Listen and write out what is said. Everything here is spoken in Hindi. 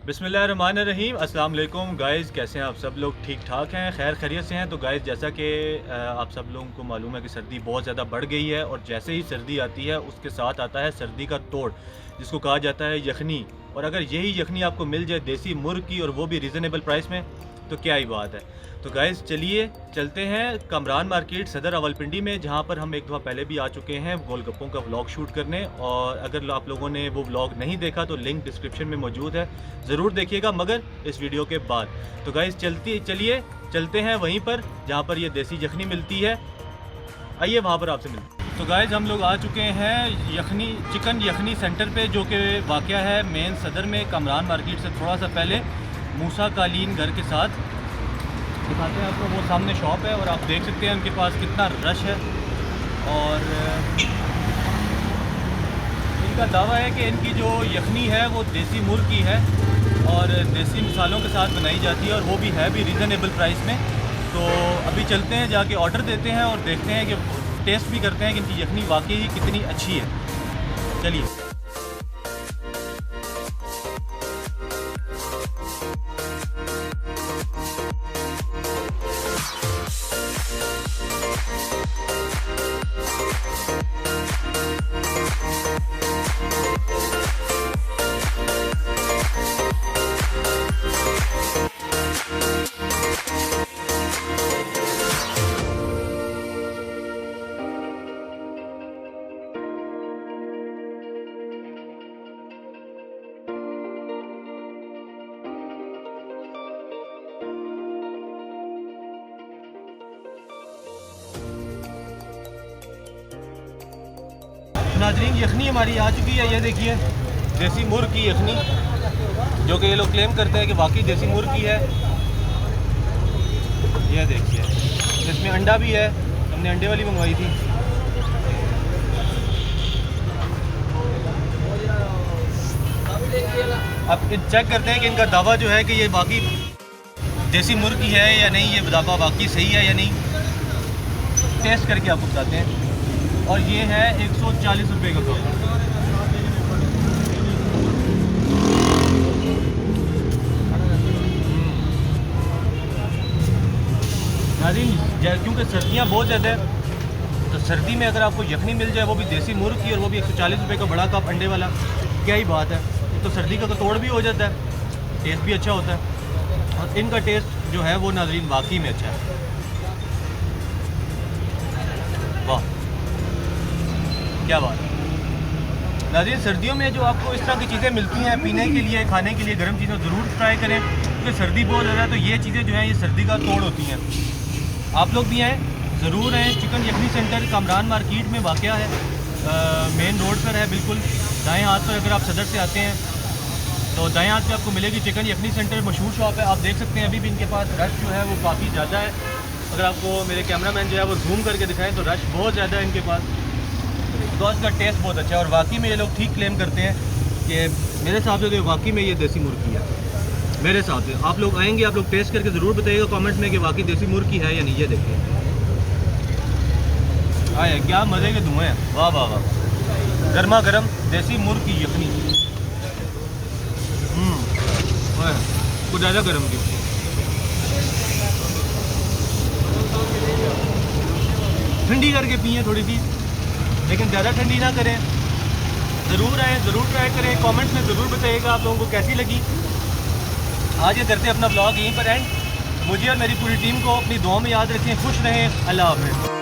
बिस्मिल्लाहिर्रहमानिर्रहीम। अस्सलाम वालेकुम गाइज़, कैसे हैं आप सब लोग? ठीक ठाक हैं, खैर खैरियत से हैं। तो गाइज़, जैसा कि आप सब लोगों को मालूम है कि सर्दी बहुत ज़्यादा बढ़ गई है और जैसे ही सर्दी आती है उसके साथ आता है सर्दी का तोड़, जिसको कहा जाता है यखनी। और अगर यही यखनी आपको मिल जाए देसी मुर्ग की और वो भी रीज़नेबल प्राइस में, तो क्या ही बात है। तो गाइज़ चलिए चलते हैं कामरान मार्केट सदर रावलपिंडी में, जहाँ पर हम एक दफ़ा पहले भी आ चुके हैं गोलगप्पों का व्लॉग शूट करने। और अगर आप लोगों ने वो व्लॉग नहीं देखा तो लिंक डिस्क्रिप्शन में मौजूद है, ज़रूर देखिएगा मगर इस वीडियो के बाद। तो गाइज़ चलिए चलते हैं वहीं पर जहाँ पर ये देसी यखनी मिलती है। आइए वहाँ पर आपसे मिलते हैं। तो गाइज़ हम लोग आ चुके हैं चिकन यखनी सेंटर पे, जो कि वाक़या है मेन सदर में कामरान मार्केट से थोड़ा सा पहले मूसा कालीन घर के साथ। दिखाते हैं आपको, वो सामने शॉप है और आप देख सकते हैं उनके पास कितना रश है। और इनका दावा है कि इनकी जो यखनी है वो देसी मुर्ग की है और देसी मसालों के साथ बनाई जाती है और वो भी है भी रीज़नेबल प्राइस में। तो अभी चलते हैं, जाके ऑर्डर देते हैं और देखते हैं कि टेस्ट भी करते हैं कि इनकी यखनी वाकई ही कितनी अच्छी है। चलिए। नाज़रीन, यखनी हमारी आ चुकी है, ये देखिए देसी मुर्ग की यखनी, जो कि ये लोग क्लेम करते हैं कि वाकई देसी मुर्ग की है। ये देखिए, इसमें अंडा भी है, हमने अंडे वाली मंगवाई थी। अब चेक करते हैं कि इनका दावा जो है कि ये बाकी देसी मुर्ग की है या नहीं, ये दावा बाकी सही है या नहीं, टेस्ट करके आपको बताते हैं। और ये है 140 रुपये का कप। नाज़रीन, क्योंकि सर्दियाँ बहुत ज़्यादा है, तो सर्दी में अगर आपको यखनी मिल जाए वो भी देसी मुर्ग की और वो भी 140 रुपये का बड़ा कप अंडे वाला, क्या ही बात है। तो सर्दी का तोड़ भी हो जाता है, टेस्ट भी अच्छा होता है और इनका टेस्ट जो है वो नाज़रीन वाकई में अच्छा है। वाह, क्या बात है। नाज़रीन, सर्दियों में जो आपको इस तरह की चीज़ें मिलती हैं पीने के लिए, खाने के लिए, गर्म चीज़ें ज़रूर ट्राई करें, क्योंकि सर्दी बहुत ज़्यादा है। तो ये चीज़ें जो हैं ये सर्दी का तोड़ होती हैं। आप लोग भी आएँ, ज़रूर आएँ। चिकन यखनी सेंटर कामरान मार्केट में वाक़या है, मेन रोड पर है बिल्कुल। दाएँ हाथ पर अगर आप सदर से आते हैं तो दाएँ हाथ पे आपको मिलेगी चिकन यखनी सेंटर, मशहूर शॉप है। आप देख सकते हैं अभी भी इनके पास रश जो है वो काफ़ी ज़्यादा है। अगर आपको मेरे कैमरामैन जो है वो जूम करके दिखाएँ तो रश बहुत ज़्यादा है इनके पास, बिकॉज का टेस्ट बहुत अच्छा है। और वाकई में ये लोग ठीक क्लेम करते हैं कि मेरे हिसाब से तो वाकई में ये देसी मुर्गी है। मेरे हिसाब से आप लोग आएंगे, आप लोग टेस्ट करके ज़रूर बताइएगा कमेंट में कि वाकई देसी मुर्गी है या नहीं। ये देखिए, आए क्या मज़े के धुएँ हैं, वाह वाह वाह। गर्मा गर्म देसी मुर्ग की यखनी, कुछ ज़्यादा गर्म की। ठंडी करके पिए थोड़ी सी, लेकिन ज़्यादा ठंडी ना करें। ज़रूर आएँ, ज़रूर ट्राई करें, कमेंट्स में ज़रूर बताइएगा आप लोगों को कैसी लगी। आज ये करते हैं अपना ब्लॉग यहीं पर एंड। मुझे और मेरी पूरी टीम को अपनी दुआ में याद रखें। खुश रहें। अल्लाह हाफ़िज़।